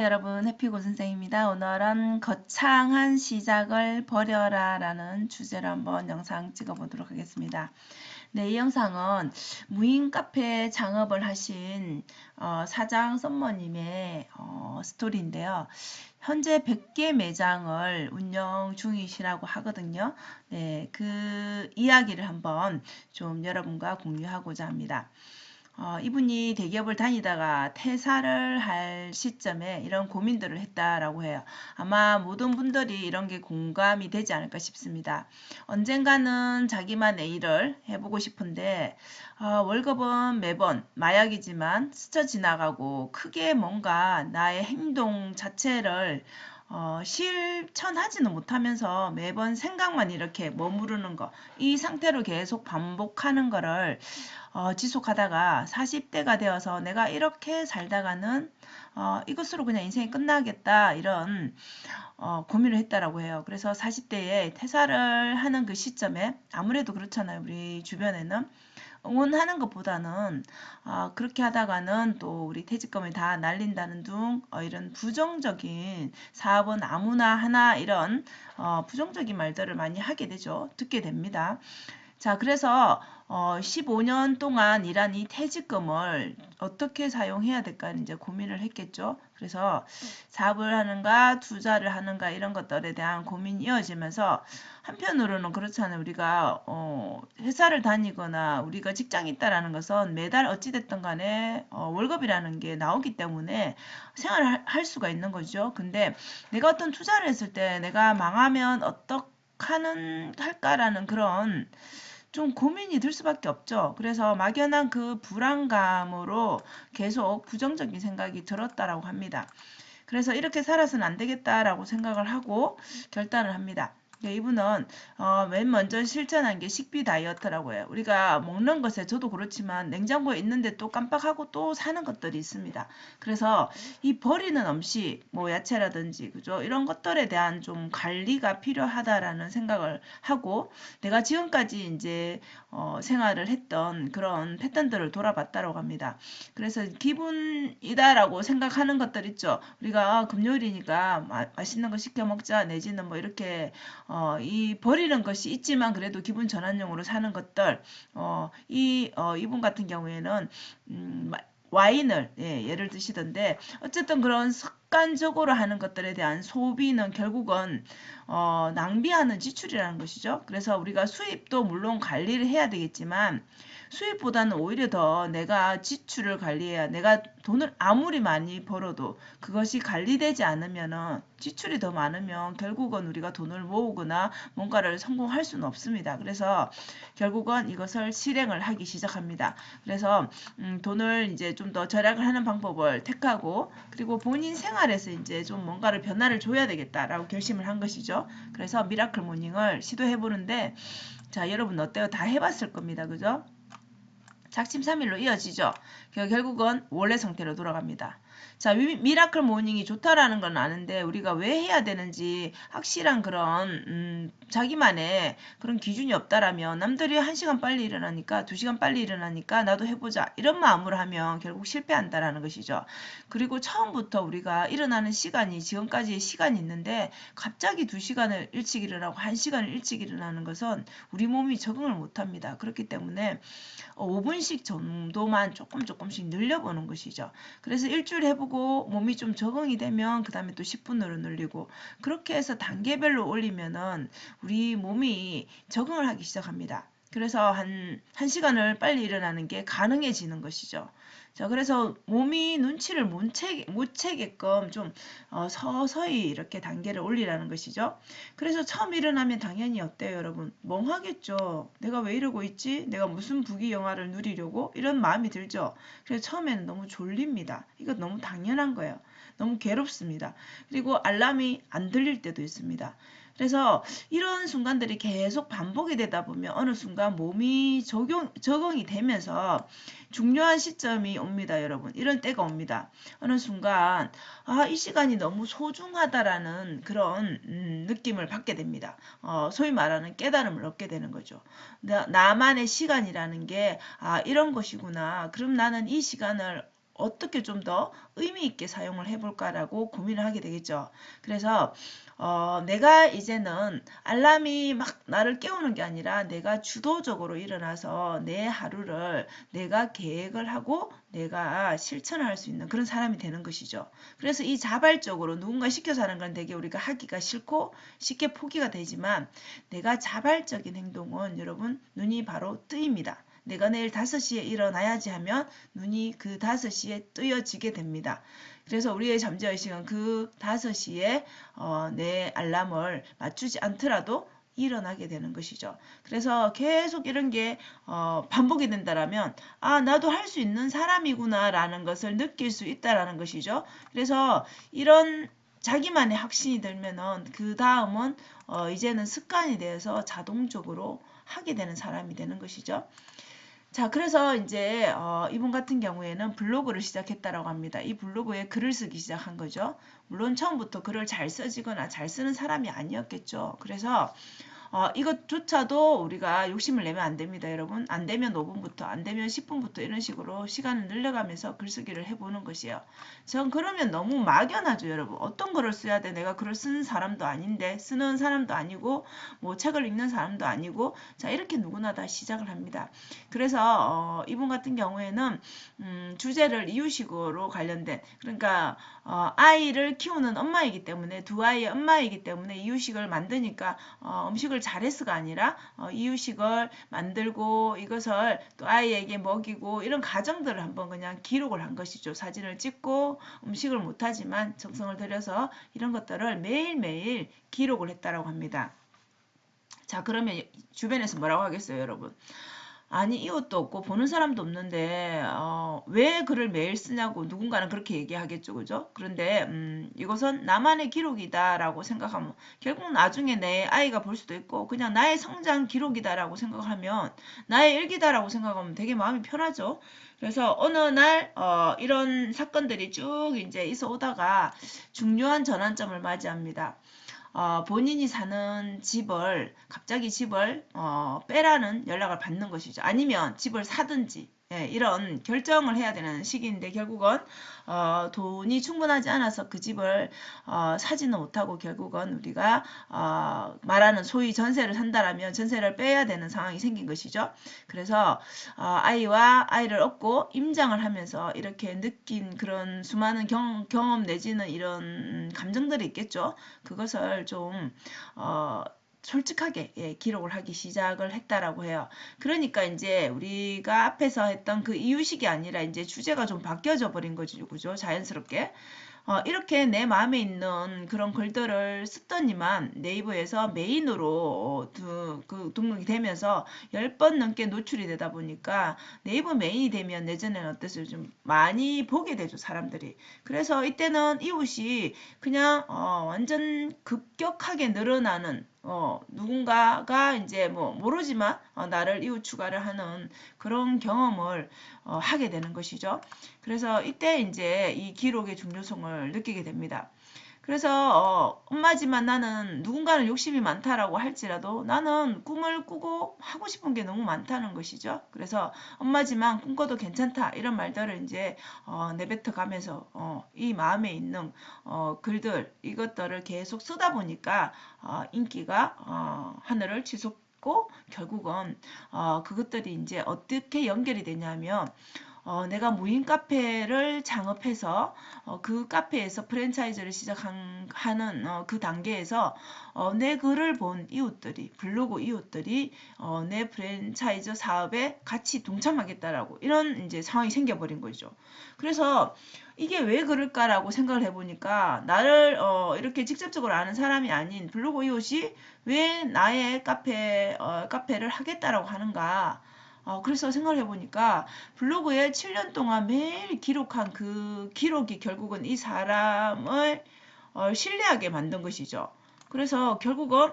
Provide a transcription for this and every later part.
여러분, 해피고 선생입니다. 오늘은 거창한 시작을 버려라 라는 주제로 한번 영상 찍어보도록 하겠습니다. 네, 이 영상은 무인 카페 창업을 하신 사장 썸머님의 스토리인데요. 현재 100개 매장을 운영 중이시라고 하거든요. 네, 그 이야기를 한번 좀 여러분과 공유하고자 합니다. 이분이 대기업을 다니다가 퇴사를 할 시점에 이런 고민들을 했다라고 해요. 아마 모든 분들이 이런 게 공감이 되지 않을까 싶습니다. 언젠가는 자기만의 일을 해보고 싶은데 월급은 매번 마약이지만 스쳐 지나가고 크게 뭔가 나의 행동 자체를 실천하지는 못하면서 매번 생각만 이렇게 머무르는 거, 이 상태로 계속 반복하는 거를 지속하다가 40대가 되어서 내가 이렇게 살다가는 이것으로 그냥 인생이 끝나겠다 이런 고민을 했다라고 해요. 그래서 40대에 퇴사를 하는 그 시점에 아무래도 그렇잖아요. 우리 주변에는 응원하는 것보다는 그렇게 하다가는 또 우리 퇴직금을 다 날린다는 등 이런 부정적인 사업은 아무나 하나 이런 부정적인 말들을 많이 하게 되죠. 듣게 됩니다. 자, 그래서 15년 동안 일한 이 퇴직금을 어떻게 사용해야 될까 이제 고민을 했겠죠. 그래서 사업을 하는가 투자를 하는가 이런 것들에 대한 고민이 이어지면서 한편으로는 그렇잖아요. 우리가 회사를 다니거나 우리가 직장이 있다라는 것은 매달 어찌됐든 간에 월급이라는 게 나오기 때문에 생활을 할 수가 있는 거죠. 근데 내가 어떤 투자를 했을 때 내가 망하면 어떡하는 할까라는 그런 좀 고민이 들 수밖에 없죠. 그래서 막연한 그 불안감으로 계속 부정적인 생각이 들었다라고 합니다. 그래서 이렇게 살아서는 안 되겠다라고 생각을 하고 결단을 합니다. 네, 이분은 맨 먼저 실천한 게 식비 다이어트라고 해요. 우리가 먹는 것에 저도 그렇지만 냉장고에 있는데 또 깜빡하고 또 사는 것들이 있습니다. 그래서 이 버리는 음식, 뭐 야채라든지 그죠? 이런 것들에 대한 좀 관리가 필요하다라는 생각을 하고 내가 지금까지 이제 생활을 했던 그런 패턴들을 돌아봤다고 합니다. 그래서 기분이다라고 생각하는 것들 있죠. 우리가 금요일이니까 맛있는 거 시켜 먹자 내지는 뭐 이렇게 이 버리는 것이 있지만 그래도 기분 전환용으로 사는 것들 이분 같은 경우에는 와인을 예를 드시던데 어쨌든 그런 습관적으로 하는 것들에 대한 소비는 결국은 낭비하는 지출이라는 것이죠. 그래서 우리가 수입도 물론 관리를 해야 되겠지만 수입보다는 오히려 더 내가 지출을 관리해야 내가 돈을 아무리 많이 벌어도 그것이 관리되지 않으면은 지출이 더 많으면 결국은 우리가 돈을 모으거나 뭔가를 성공할 수는 없습니다. 그래서 결국은 이것을 실행을 하기 시작합니다. 그래서 돈을 이제 좀 더 절약을 하는 방법을 택하고 그리고 본인 생활에서 이제 좀 뭔가를 변화를 줘야 되겠다라고 결심을 한 것이죠. 그래서 미라클 모닝을 시도해 보는데 자, 여러분 어때요? 다 해봤을 겁니다. 그죠? 작심삼일로 이어지죠. 결국은 원래 상태로 돌아갑니다. 자, 미라클 모닝이 좋다라는 건 아는데 우리가 왜 해야 되는지 확실한 그런 자기만의 그런 기준이 없다라면 남들이 1시간 빨리 일어나니까 2시간 빨리 일어나니까 나도 해보자 이런 마음으로 하면 결국 실패한다라는 것이죠. 그리고 처음부터 우리가 일어나는 시간이 지금까지의 시간이 있는데 갑자기 2시간을 일찍 일어나고 1시간을 일찍 일어나는 것은 우리 몸이 적응을 못합니다. 그렇기 때문에 5분씩 정도만 조금씩 늘려보는 것이죠. 그래서 일주일 해보고 몸이 좀 적응이 되면 그 다음에 또 10분으로 늘리고 그렇게 해서 단계별로 올리면은 우리 몸이 적응을 하기 시작합니다. 그래서 한 시간을 빨리 일어나는 게 가능해지는 것이죠. 자, 그래서 몸이 눈치를 못 채게끔 좀 서서히 이렇게 단계를 올리라는 것이죠. 그래서 처음 일어나면 당연히 어때요, 여러분? 멍하겠죠. 내가 왜 이러고 있지? 내가 무슨 부귀영화를 누리려고? 이런 마음이 들죠. 그래서 처음에는 너무 졸립니다. 이거 너무 당연한 거예요. 너무 괴롭습니다. 그리고 알람이 안 들릴 때도 있습니다. 그래서 이런 순간들이 계속 반복이 되다 보면 어느 순간 몸이 적응이 되면서 중요한 시점이 옵니다, 여러분. 이런 때가 옵니다. 어느 순간 이 시간이 너무 소중하다라는 그런 느낌을 받게 됩니다. 소위 말하는 깨달음을 얻게 되는 거죠. 나만의 시간이라는 게 이런 것이구나. 그럼 나는 이 시간을 어떻게 좀 더 의미 있게 사용을 해볼까라고 고민을 하게 되겠죠. 그래서 내가 이제는 알람이 막 나를 깨우는 게 아니라 내가 주도적으로 일어나서 내 하루를 내가 계획을 하고 내가 실천을 할 수 있는 그런 사람이 되는 것이죠. 그래서 이 자발적으로 누군가 시켜서 하는 건 되게 우리가 하기가 싫고 쉽게 포기가 되지만 내가 자발적인 행동은 여러분 눈이 바로 뜨입니다. 내가 내일 5시에 일어나야지 하면 눈이 그 5시에 뜨여지게 됩니다. 그래서 우리의 잠재의식은 그 5시에 내 알람을 맞추지 않더라도 일어나게 되는 것이죠. 그래서 계속 이런 게 반복이 된다라면 아 나도 할 수 있는 사람이구나 라는 것을 느낄 수 있다라는 것이죠. 그래서 이런 자기만의 확신이 들면은 그 다음은 이제는 습관이 되어서 자동적으로 하게 되는 사람이 되는 것이죠. 자, 그래서 이제 이분 같은 경우에는 블로그를 시작했다라고 합니다. 이 블로그에 글을 쓰기 시작한 거죠. 물론 처음부터 글을 잘 써지거나 잘 쓰는 사람이 아니었겠죠. 그래서 이것조차도 우리가 욕심을 내면 안 됩니다, 여러분. 안 되면 5분부터, 안 되면 10분부터 이런 식으로 시간을 늘려가면서 글쓰기를 해보는 것이에요. 전 그러면 너무 막연하죠, 여러분. 어떤 글을 써야 돼? 내가 글을 쓰는 사람도 아닌데, 쓰는 사람도 아니고, 뭐 책을 읽는 사람도 아니고, 자, 이렇게 누구나 다 시작을 합니다. 그래서 이분 같은 경우에는 주제를 이유식으로 관련된, 그러니까 아이를 키우는 엄마이기 때문에, 두 아이의 엄마이기 때문에 이유식을 만드니까 음식을 잘했어가 아니라 이유식을 만들고 이것을 또 아이에게 먹이고 이런 과정들을 한번 그냥 기록을 한 것이죠. 사진을 찍고 음식을 못하지만 정성을 들여서 이런 것들을 매일매일 기록을 했다라고 합니다. 자, 그러면 주변에서 뭐라고 하겠어요, 여러분? 아니 이웃도 없고 보는 사람도 없는데 왜 글을 매일 쓰냐고 누군가는 그렇게 얘기하겠죠, 그죠? 그런데 이것은 나만의 기록이다라고 생각하면 결국 나중에 내 아이가 볼 수도 있고 그냥 나의 성장 기록이다라고 생각하면 나의 일기다라고 생각하면 되게 마음이 편하죠. 그래서 어느 날 이런 사건들이 쭉 이제 있어 오다가 중요한 전환점을 맞이합니다. 본인이 사는 집을 갑자기 집을 빼라는 연락을 받는 것이죠. 아니면 집을 사든지 이런 결정을 해야 되는 시기인데 결국은 돈이 충분하지 않아서 그 집을 사지는 못하고 결국은 우리가 말하는 소위 전세를 산다라면 전세를 빼야 되는 상황이 생긴 것이죠. 그래서 아이와 아이를 얻고 임장을 하면서 이렇게 느낀 그런 수많은 경험 내지는 이런 감정들이 있겠죠. 그것을 좀 솔직하게 기록을 하기 시작을 했다라고 해요. 그러니까 이제 우리가 앞에서 했던 그 이유식이 아니라 이제 주제가 좀 바뀌어져 버린 거죠. 그죠? 자연스럽게. 이렇게 내 마음에 있는 그런 글들을 쓰더니만 네이버에서 메인으로 등록이 되면서 10번 넘게 노출이 되다 보니까 네이버 메인이 되면 예전에는 어땠어요? 좀 많이 보게 되죠, 사람들이. 그래서 이때는 이웃이 그냥 완전 급격하게 늘어나는 누군가가 이제 뭐 모르지만 나를 이웃 추가를 하는 그런 경험을 하게 되는 것이죠. 그래서 이때 이제 이 기록의 중요성을 느끼게 됩니다. 그래서 엄마지만 나는 누군가는 욕심이 많다라고 할지라도 나는 꿈을 꾸고 하고 싶은 게 너무 많다는 것이죠. 그래서 엄마지만 꿈꿔도 괜찮다 이런 말들을 이제 내뱉어 가면서 이 마음에 있는 글들 이것들을 계속 쓰다 보니까 인기가 하늘을 치솟고 결국은 그것들이 이제 어떻게 연결이 되냐면 내가 무인 카페를 창업해서 그 카페에서 프랜차이즈를 시작하는 그 단계에서 내 글을 본 이웃들이 블로그 이웃들이 내 프랜차이즈 사업에 같이 동참하겠다라고 이런 이제 상황이 생겨버린 거죠. 그래서 이게 왜 그럴까라고 생각을 해보니까 나를 이렇게 직접적으로 아는 사람이 아닌 블로그 이웃이 왜 나의 카페를 하겠다라고 하는가? 그래서 생각을 해보니까 블로그에 7년 동안 매일 기록한 그 기록이 결국은 이 사람을 신뢰하게 만든 것이죠. 그래서 결국은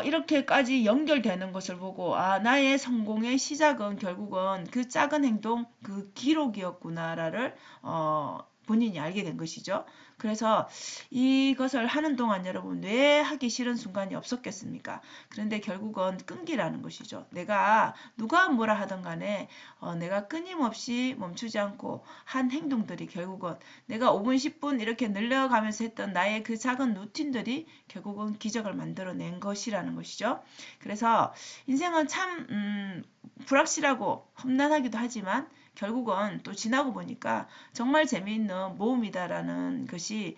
이렇게까지 연결되는 것을 보고 나의 성공의 시작은 결국은 그 작은 행동, 그 기록이었구나를 본인이 알게 된 것이죠. 그래서 이것을 하는 동안 여러분 왜 하기 싫은 순간이 없었겠습니까? 그런데 결국은 끈기라는 것이죠. 내가 누가 뭐라 하든 간에 내가 끊임없이 멈추지 않고 한 행동들이 결국은 내가 5분, 10분 이렇게 늘려가면서 했던 나의 그 작은 루틴들이 결국은 기적을 만들어낸 것이라는 것이죠. 그래서 인생은 참 불확실하고 험난하기도 하지만 결국은 또 지나고 보니까 정말 재미있는 모험이다라는 것이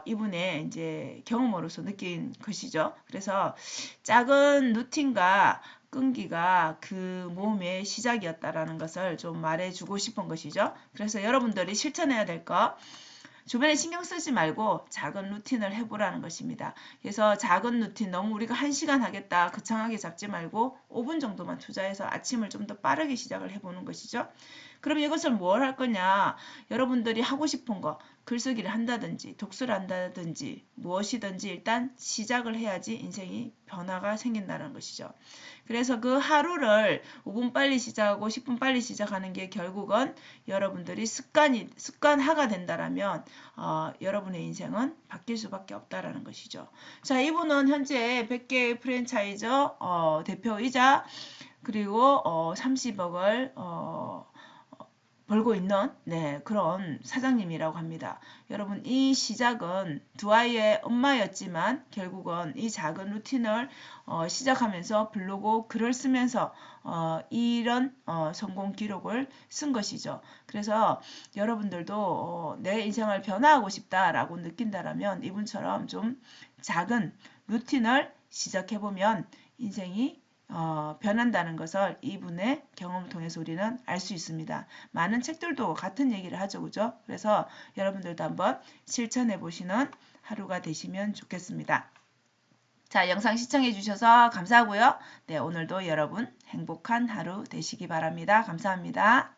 이분의 이제 경험으로서 느낀 것이죠. 그래서 작은 루틴과 끈기가 그 모험의 시작이었다라는 것을 좀 말해주고 싶은 것이죠. 그래서 여러분들이 실천해야 될 것. 주변에 신경 쓰지 말고 작은 루틴을 해보라는 것입니다. 그래서 작은 루틴 너무 우리가 1시간 하겠다 거창하게 잡지 말고 5분 정도만 투자해서 아침을 좀 더 빠르게 시작을 해보는 것이죠. 그럼 이것을 뭘 할 거냐? 여러분들이 하고 싶은 거 글쓰기를 한다든지 독서를 한다든지 무엇이든지 일단 시작을 해야지 인생이 변화가 생긴다는 것이죠. 그래서 그 하루를 5분 빨리 시작하고 10분 빨리 시작하는 게 결국은 여러분들이 습관화가 된다라면 여러분의 인생은 바뀔 수밖에 없다라는 것이죠. 자, 이분은 현재 100개의 프랜차이저 대표이자 그리고 30억을 벌고 있는 그런 사장님이라고 합니다. 여러분 이 시작은 두 아이의 엄마였지만 결국은 이 작은 루틴을 시작하면서 블로그 글을 쓰면서 이런 성공 기록을 쓴 것이죠. 그래서 여러분들도 내 인생을 변화하고 싶다라고 느낀다라면 이분처럼 좀 작은 루틴을 시작해보면 인생이 변한다는 것을 이분의 경험을 통해서 우리는 알 수 있습니다. 많은 책들도 같은 얘기를 하죠. 그죠? 그래서 여러분들도 한번 실천해 보시는 하루가 되시면 좋겠습니다. 자, 영상 시청해 주셔서 감사하고요. 네, 오늘도 여러분 행복한 하루 되시기 바랍니다. 감사합니다.